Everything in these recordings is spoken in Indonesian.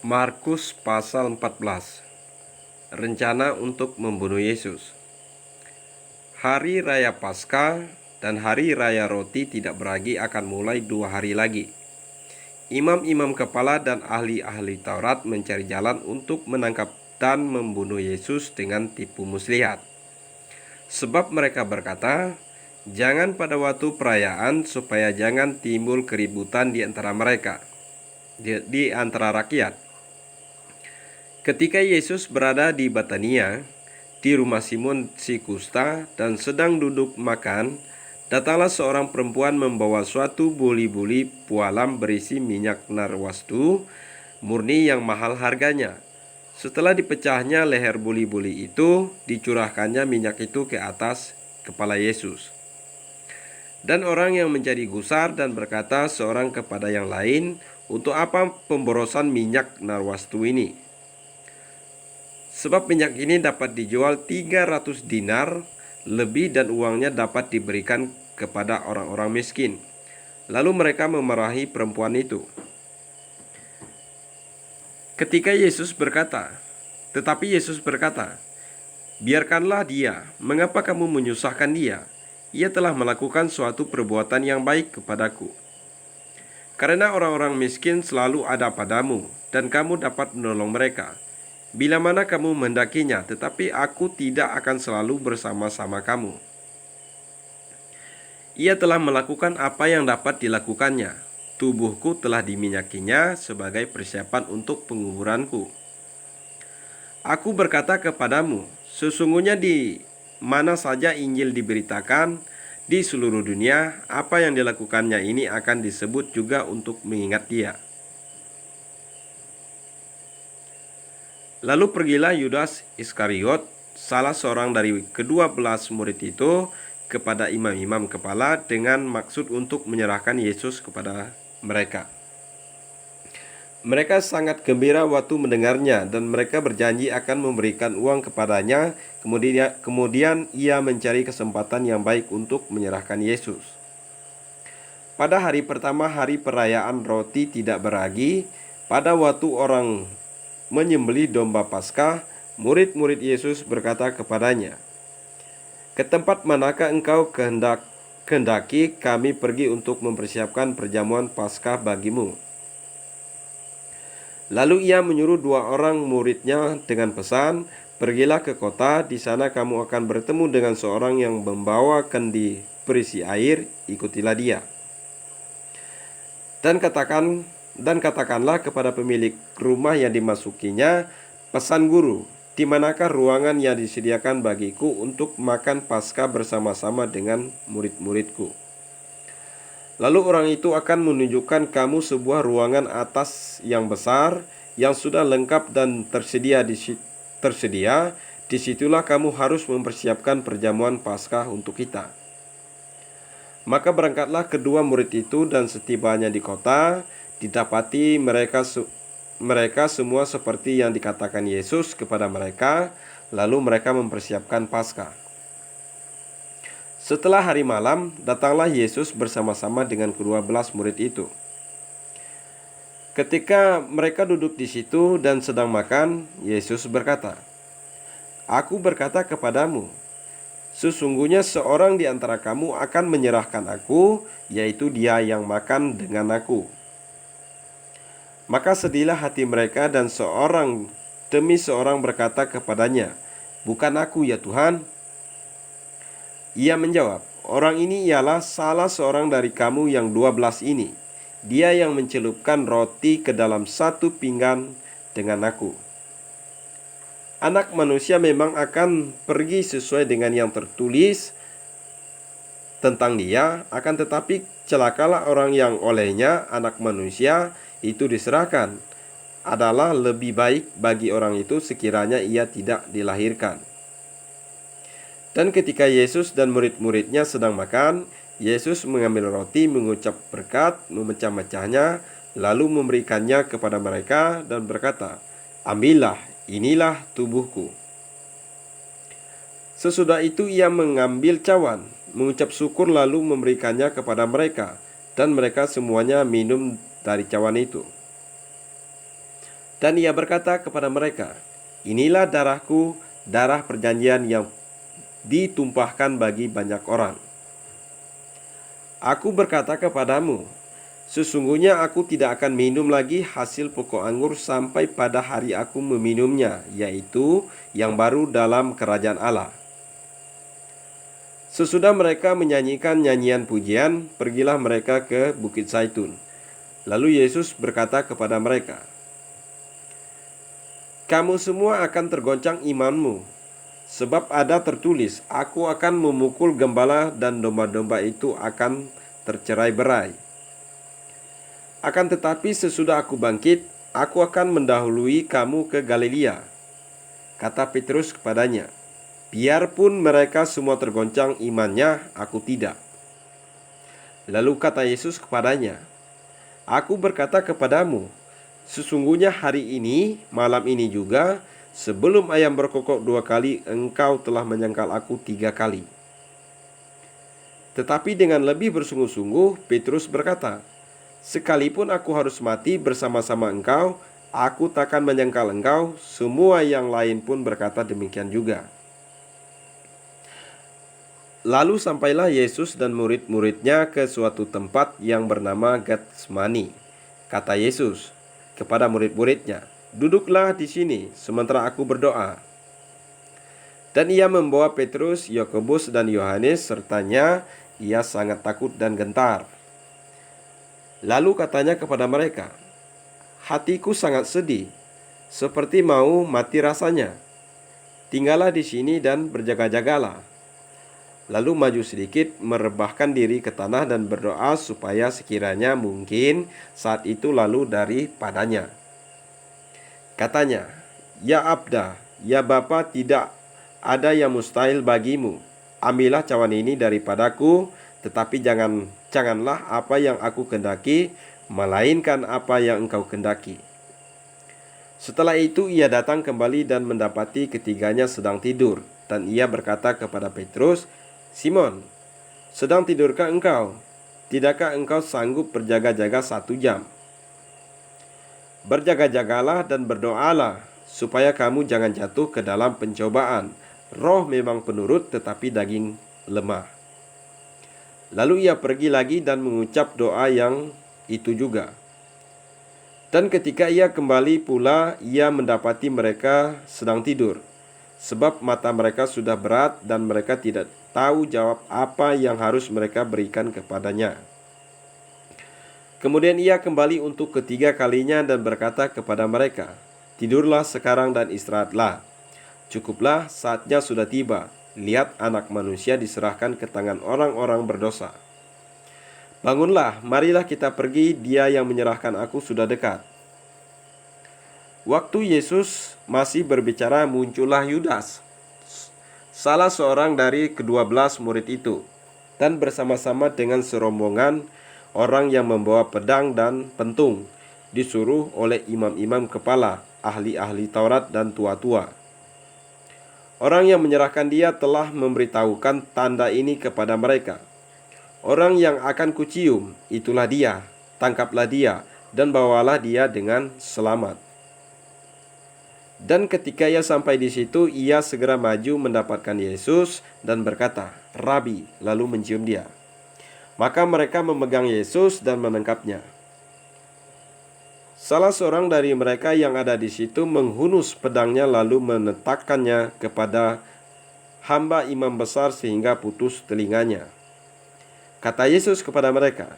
Markus pasal 14. Rencana untuk membunuh Yesus. Hari Raya Paskah dan Hari Raya Roti Tidak Beragi akan mulai 2 hari lagi. Imam-imam kepala dan ahli-ahli Taurat mencari jalan untuk menangkap dan membunuh Yesus dengan tipu muslihat. Sebab mereka berkata, "Jangan pada waktu perayaan supaya jangan timbul keributan di antara mereka, di antara rakyat." Ketika Yesus berada di Betania, di rumah Simon si Kusta, dan sedang duduk makan, datanglah seorang perempuan membawa suatu buli-buli pualam berisi minyak narwastu murni yang mahal harganya. Setelah dipecahnya leher buli-buli itu, dicurahkannya minyak itu ke atas kepala Yesus. Dan orang yang menjadi gusar dan berkata seorang kepada yang lain, "Untuk apa pemborosan minyak narwastu ini? Sebab minyak ini dapat dijual 300 dinar lebih dan uangnya dapat diberikan kepada orang-orang miskin." Lalu mereka memarahi perempuan itu. Tetapi Yesus berkata, "Biarkanlah dia, mengapa kamu menyusahkan dia? Ia telah melakukan suatu perbuatan yang baik kepadaku. Karena orang-orang miskin selalu ada padamu, dan kamu dapat menolong mereka bila mana kamu menghendakinya, tetapi aku tidak akan selalu bersama-sama kamu." Ia telah melakukan apa yang dapat dilakukannya. Tubuhku telah diminyakinya sebagai persiapan untuk penguburanku. Aku berkata kepadamu, sesungguhnya di mana saja Injil diberitakan di seluruh dunia, apa yang dilakukannya ini akan disebut juga untuk mengingat dia. Lalu pergilah Yudas Iskariot, salah seorang dari ke-12 murid itu, kepada imam-imam kepala dengan maksud untuk menyerahkan Yesus kepada mereka. Mereka sangat gembira waktu mendengarnya, dan mereka berjanji akan memberikan uang kepadanya. Kemudian ia mencari kesempatan yang baik untuk menyerahkan Yesus. Pada hari pertama hari perayaan Roti Tidak Beragi, pada waktu orang menyembelih domba Paskah, murid-murid Yesus berkata kepadanya, "Ke tempat manakah engkau kehendaki kami pergi untuk mempersiapkan perjamuan Paskah bagimu?" Lalu ia menyuruh 2 orang muridnya dengan pesan, "Pergilah ke kota, di sana kamu akan bertemu dengan seorang yang membawa kendi berisi air, ikutilah dia. Dan katakanlah kepada pemilik rumah yang dimasukinya, 'Pesan guru, di manakah ruangan yang disediakan bagiku untuk makan Paskah bersama-sama dengan murid-muridku?' Lalu orang itu akan menunjukkan kamu sebuah ruangan atas yang besar, yang sudah lengkap dan tersedia. Disitulah kamu harus mempersiapkan perjamuan Paskah untuk kita." Maka berangkatlah kedua murid itu, dan setibanya di kota, didapati mereka semua seperti yang dikatakan Yesus kepada mereka. Lalu mereka mempersiapkan Paskah. Setelah hari malam, datanglah Yesus bersama-sama dengan ke-12 murid itu. Ketika mereka duduk di situ dan sedang makan, Yesus berkata, "Aku berkata kepadamu, sesungguhnya seorang di antara kamu akan menyerahkan aku, yaitu dia yang makan dengan aku." Maka sedihlah hati mereka, dan seorang demi seorang berkata kepadanya, "Bukan aku, ya Tuhan." Ia menjawab, "Orang ini ialah salah seorang dari kamu yang 12 ini. Dia yang mencelupkan roti ke dalam satu pinggan dengan aku. Anak manusia memang akan pergi sesuai dengan yang tertulis tentang dia, akan tetapi celakalah orang yang olehnya anak manusia itu diserahkan. Adalah lebih baik bagi orang itu sekiranya ia tidak dilahirkan." Dan ketika Yesus dan murid-muridnya sedang makan, Yesus mengambil roti, mengucap berkat, memecah-mecahnya, lalu memberikannya kepada mereka dan berkata, "Ambillah, inilah tubuhku." Sesudah itu ia mengambil cawan, mengucap syukur, lalu memberikannya kepada mereka, dan mereka semuanya minum dari cawan itu. Dan ia berkata kepada mereka, "Inilah darahku, darah perjanjian yang ditumpahkan bagi banyak orang. Aku berkata kepadamu, sesungguhnya aku tidak akan minum lagi hasil pokok anggur sampai pada hari aku meminumnya, yaitu yang baru dalam kerajaan Allah." Sesudah mereka menyanyikan nyanyian pujian, pergilah mereka ke Bukit Zaitun. Lalu Yesus berkata kepada mereka, "Kamu semua akan tergoncang imanmu, sebab ada tertulis, aku akan memukul gembala dan domba-domba itu akan tercerai-berai. Akan tetapi sesudah aku bangkit, aku akan mendahului kamu ke Galilea." Kata Petrus kepadanya, "Biarpun mereka semua tergoncang imannya, aku tidak." Lalu kata Yesus kepadanya, "Aku berkata kepadamu, sesungguhnya hari ini, malam ini juga, sebelum ayam berkokok 2 kali, engkau telah menyangkal aku 3 kali." Tetapi dengan lebih bersungguh-sungguh, Petrus berkata, "Sekalipun aku harus mati bersama-sama engkau, aku takkan menyangkal engkau." Semua yang lain pun berkata demikian juga. Lalu sampailah Yesus dan murid-muridnya ke suatu tempat yang bernama Getsemani. Kata Yesus kepada murid-muridnya, "Duduklah di sini sementara aku berdoa." Dan ia membawa Petrus, Yakobus, dan Yohanes sertanya. Ia sangat takut dan gentar. Lalu katanya kepada mereka, "Hatiku sangat sedih, seperti mau mati rasanya. Tinggallah di sini dan berjaga-jagalah." Lalu maju sedikit, merebahkan diri ke tanah dan berdoa supaya sekiranya mungkin saat itu lalu daripadanya. Katanya, "Ya Abda, ya Bapa, tidak ada yang mustahil bagimu. Ambillah cawan ini daripadaku, tetapi janganlah apa yang aku kehendaki, melainkan apa yang engkau kehendaki." Setelah itu ia datang kembali dan mendapati ketiganya sedang tidur. Dan ia berkata kepada Petrus, "Simon, sedang tidurkah engkau? Tidakkah engkau sanggup berjaga-jaga 1 jam? Berjaga-jagalah dan berdoalah, supaya kamu jangan jatuh ke dalam pencobaan. Roh memang penurut, tetapi daging lemah." Lalu ia pergi lagi dan mengucap doa yang itu juga. Dan ketika ia kembali pula, ia mendapati mereka sedang tidur, sebab mata mereka sudah berat dan mereka tidak tahu jawab apa yang harus mereka berikan kepadanya. Kemudian ia kembali untuk ketiga kalinya dan berkata kepada mereka, "Tidurlah sekarang dan istirahatlah. Cukuplah, saatnya sudah tiba. Lihat, Anak Manusia diserahkan ke tangan orang-orang berdosa. Bangunlah, marilah kita pergi, dia yang menyerahkan aku sudah dekat." Waktu Yesus masih berbicara, muncullah Yudas, salah seorang dari ke-12 murid itu, dan bersama-sama dengan serombongan orang yang membawa pedang dan pentung, disuruh oleh imam-imam kepala, ahli-ahli Taurat dan tua-tua. Orang yang menyerahkan dia telah memberitahukan tanda ini kepada mereka. "Orang yang akan kucium, itulah dia. Tangkaplah dia dan bawalah dia dengan selamat." Dan ketika ia sampai di situ, ia segera maju mendapatkan Yesus dan berkata, "Rabi," lalu mencium dia. Maka mereka memegang Yesus dan menangkapnya. Salah seorang dari mereka yang ada di situ menghunus pedangnya lalu menetapkannya kepada hamba imam besar sehingga putus telinganya. Kata Yesus kepada mereka,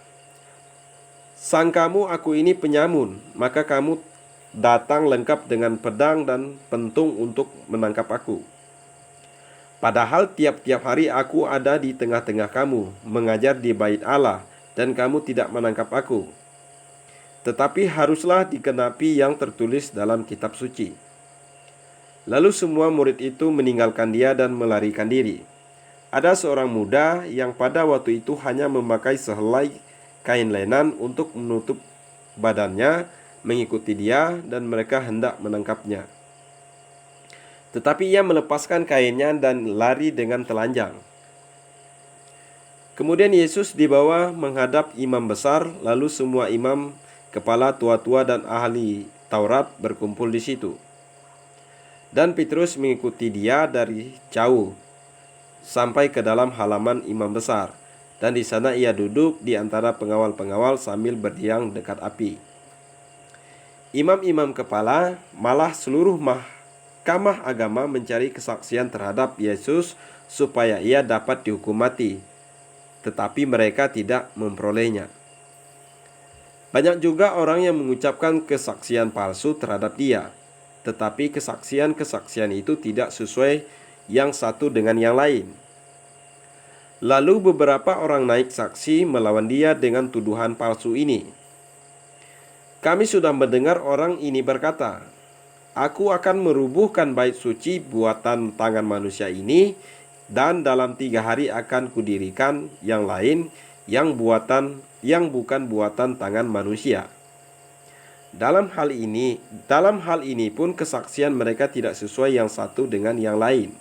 "Sangkamu aku ini penyamun, maka kamu datang lengkap dengan pedang dan pentung untuk menangkap aku. Padahal tiap-tiap hari aku ada di tengah-tengah kamu, mengajar di bait Allah, dan kamu tidak menangkap aku. Tetapi haruslah digenapi yang tertulis dalam kitab suci." Lalu semua murid itu meninggalkan dia dan melarikan diri. Ada seorang muda yang pada waktu itu hanya memakai sehelai kain lenan untuk menutup badannya, mengikuti dia, dan mereka hendak menangkapnya. Tetapi ia melepaskan kainnya dan lari dengan telanjang. Kemudian Yesus dibawa menghadap imam besar, lalu semua imam, kepala tua-tua dan ahli Taurat berkumpul di situ. Dan Petrus mengikuti dia dari jauh sampai ke dalam halaman imam besar, dan di sana ia duduk di antara pengawal-pengawal sambil berdiam dekat api. Imam-imam kepala, malah seluruh mahkamah agama mencari kesaksian terhadap Yesus supaya ia dapat dihukum mati, tetapi mereka tidak memperolehnya. Banyak juga orang yang mengucapkan kesaksian palsu terhadap dia, tetapi kesaksian-kesaksian itu tidak sesuai yang satu dengan yang lain. Lalu beberapa orang naik saksi melawan dia dengan tuduhan palsu ini. Kami sudah mendengar orang ini berkata, "Aku akan merubuhkan bait suci buatan tangan manusia ini, dan dalam 3 hari akan kudirikan yang lain yang bukan buatan tangan manusia." Dalam hal ini pun kesaksian mereka tidak sesuai yang satu dengan yang lain.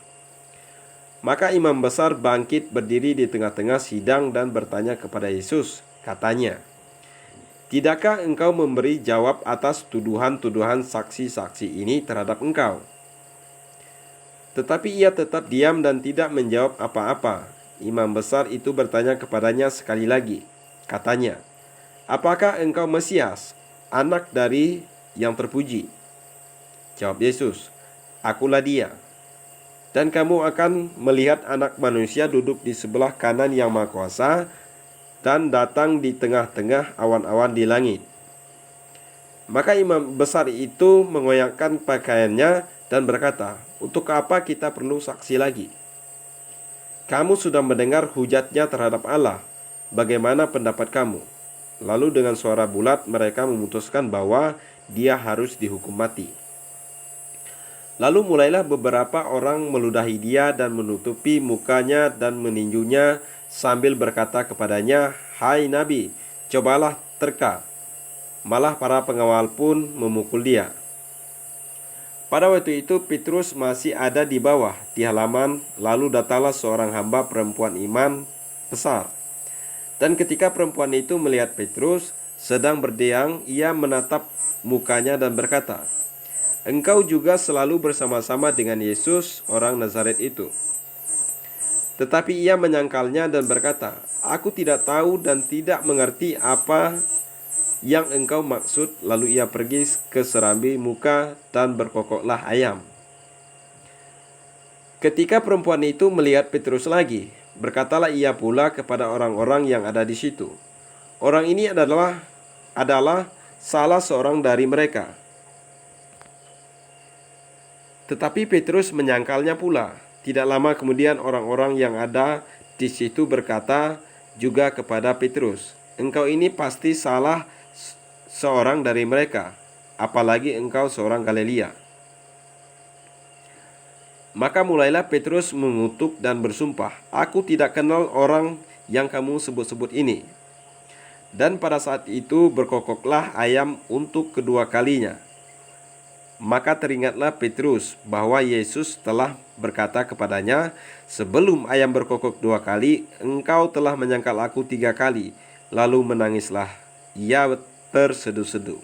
Maka imam besar bangkit berdiri di tengah-tengah sidang dan bertanya kepada Yesus. Katanya, "Tidakkah engkau memberi jawab atas tuduhan-tuduhan saksi-saksi ini terhadap engkau?" Tetapi ia tetap diam dan tidak menjawab apa-apa. Imam besar itu bertanya kepadanya sekali lagi. Katanya, "Apakah engkau Mesias, anak dari yang terpuji?" Jawab Yesus, "Akulah dia. Dan kamu akan melihat Anak Manusia duduk di sebelah kanan Yang Maha Kuasa dan datang di tengah-tengah awan-awan di langit." Maka imam besar itu mengoyakkan pakaiannya dan berkata, "Untuk apa kita perlu saksi lagi? Kamu sudah mendengar hujatnya terhadap Allah. Bagaimana pendapat kamu?" Lalu dengan suara bulat mereka memutuskan bahwa dia harus dihukum mati. Lalu mulailah beberapa orang meludahi dia dan menutupi mukanya dan meninjunya sambil berkata kepadanya, "Hai Nabi, cobalah terka." Malah para pengawal pun memukul dia. Pada waktu itu Petrus masih ada di bawah di halaman, lalu datanglah seorang hamba perempuan iman besar. Dan ketika perempuan itu melihat Petrus sedang berdiam, ia menatap mukanya dan berkata, "Engkau juga selalu bersama-sama dengan Yesus, orang Nazaret itu." Tetapi ia menyangkalnya dan berkata, "Aku tidak tahu dan tidak mengerti apa yang engkau maksud." Lalu ia pergi ke serambi muka dan berkokoklah ayam. Ketika perempuan itu melihat Petrus lagi, berkatalah ia pula kepada orang-orang yang ada di situ, "Orang ini adalah salah seorang dari mereka." Tetapi Petrus menyangkalnya pula. Tidak lama kemudian orang-orang yang ada di situ berkata juga kepada Petrus, "Engkau ini pasti salah seorang dari mereka, apalagi engkau seorang Galilea." Maka mulailah Petrus mengutuk dan bersumpah, "Aku tidak kenal orang yang kamu sebut-sebut ini." Dan pada saat itu berkokoklah ayam untuk kedua kalinya. Maka teringatlah Petrus bahwa Yesus telah berkata kepadanya, "Sebelum ayam berkokok 2 kali, engkau telah menyangkal aku 3 kali." Lalu menangislah ia terseduh-seduh.